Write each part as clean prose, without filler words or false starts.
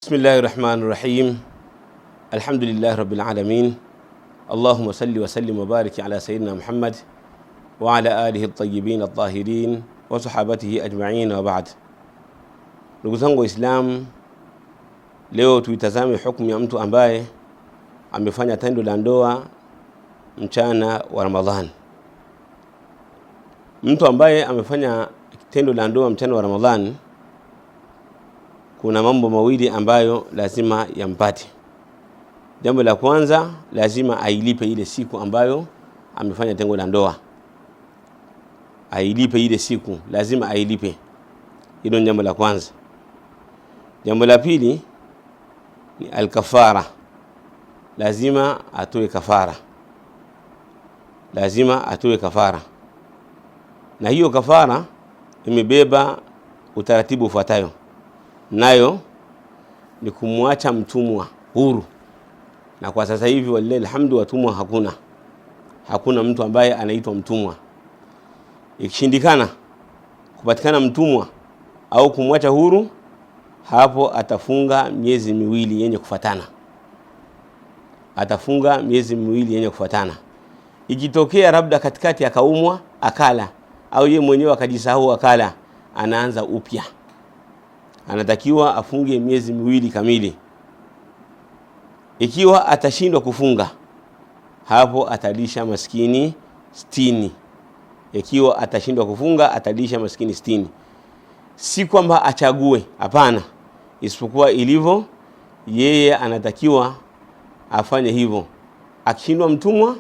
بسم الله الرحمن الرحيم. الحمد لله رب العالمين. اللهم صل وسلم وبارك على سيدنا محمد وعلى آله الطيبين الطاهرين وصحابته أجمعين وبعد. Ndugu zangu Waislamu, leo tuitazame hukumu ya mtu ambaye amefanya tendo la ndoa mchana wa Ramadhani. Mtu ambaye amefanya tendo la ndoa mchana wa Ramadhani, kuna mambo mawili ambayo lazima yampate. Jambo la kwanza, lazima ailipe ile siku ambayo amefanya tendo la ndoa. Ailipe ile siku, lazima ailipe. Hilo ni jambo la kwanza. Jambo la pili ni al-kafara. Lazima atoe kafara. Lazima atoe kafara. Na hiyo kafara imebeba utaratibu ufuatayo. Nayo ni kumwacha mtumwa huru. Na kwa sasa hivi wallahi alhamdu, watumwa hakuna mtu ambaye anaitwa mtumwa. Ikishindikana kupatikana mtumwa au kumwacha huru, hapo atafunga miezi miwili yenye kufuatana. Atafunga miezi miwili yenye kufuatana. Ikitokea labda katikati akaumwa akala, au yeye mwenyewe akajisahau akala, anaanza upya. Anatakiwa afunge miezi miwili kamili. Ikiwa atashindwa kufunga, hapo atalisha maskini 60. Ikiwa atashindwa kufunga, atalisha maskini 60. Si kwamba achague, hapana. Isipokuwa ilivyo, yeye anatakiwa afanye hivyo. Akishindwa mtumwa,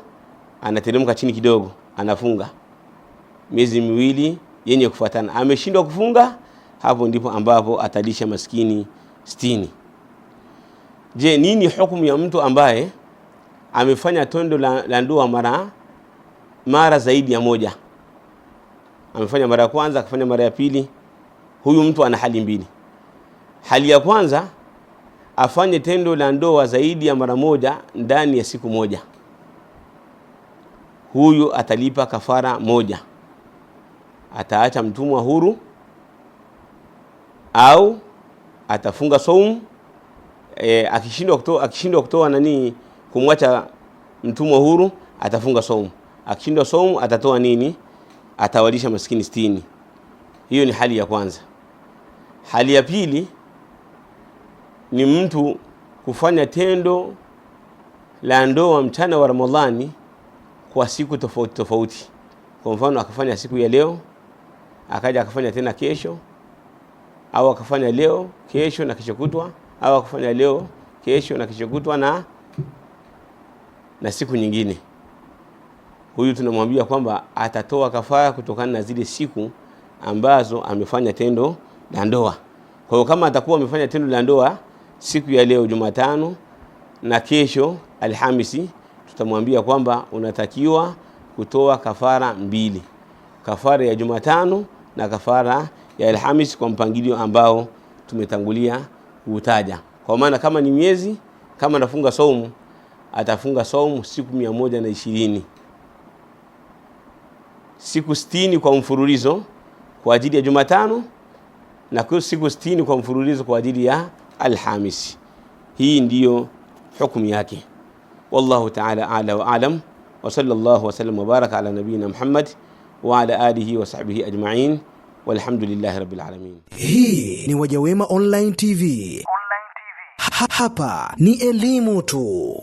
anateremka chini kidogo, anafunga miezi miwili yenye kufuatana. Ameshindwa kufunga, hapo ndipo ambapo atalisha maskini 60. Je, nini hukumu ya mtu ambaye amefanya tendo la ndoa mara zaidi ya moja? Amefanya mara ya kwanza, akafanya mara ya pili. Huyu mtu ana hali mbili. Hali ya kwanza, afanye tendo la ndoa zaidi ya mara moja ndani ya siku moja. Huyu atalipa kafara moja. Ataacha mtumwa huru au atafunga saumu. Akishindwa kutoa kumwacha mtumwa huru, atafunga saumu. Akishindwa saumu, atatoa nini? Atawalisha maskini 60. Hiyo ni hali ya kwanza. Hali ya pili ni mtu kufanya tendo la ndoa mchana wa Ramadhani kwa siku tofauti tofauti. Kwa mfano, akafanya siku ya leo, akaja akafanya tena kesho, au akafanya leo, kesho na kesho kutwa, au akafanya leo, kesho na kesho kutwa na siku nyingine. Huyu tunamwambia kwamba atatoa kafara kutokana na zile siku ambazo amefanya tendo la ndoa. Kwa hiyo kama atakuwa amefanya tendo la ndoa siku ya leo Jumatano na kesho Alhamisi, tutamwambia kwamba unatakiwa kutoa kafara mbili. Kafara ya Jumatano na kafara ya Alhamisi kwa mpangilio ambao tumetangulia kutaja. Kwa maana kama ni miezi, kama anafunga saumu, atafunga saumu siku 120. Siku 60 kwa mfululizo kwa ajili ya Jumatano, na siku 60 kwa mfululizo kwa ajili ya Alhamisi. Hii ndiyo hukumu yake. Wallahu ta'ala a'la wa a'lam. Wa sallallahu wa sallam wa baraka ala nabiyina Muhammad wa ala alihi wa sahbihi ajma'in. Walhamdulillahi rabbil alamin. Hii ni Wajawema Online TV. Hapa ni elimu tu.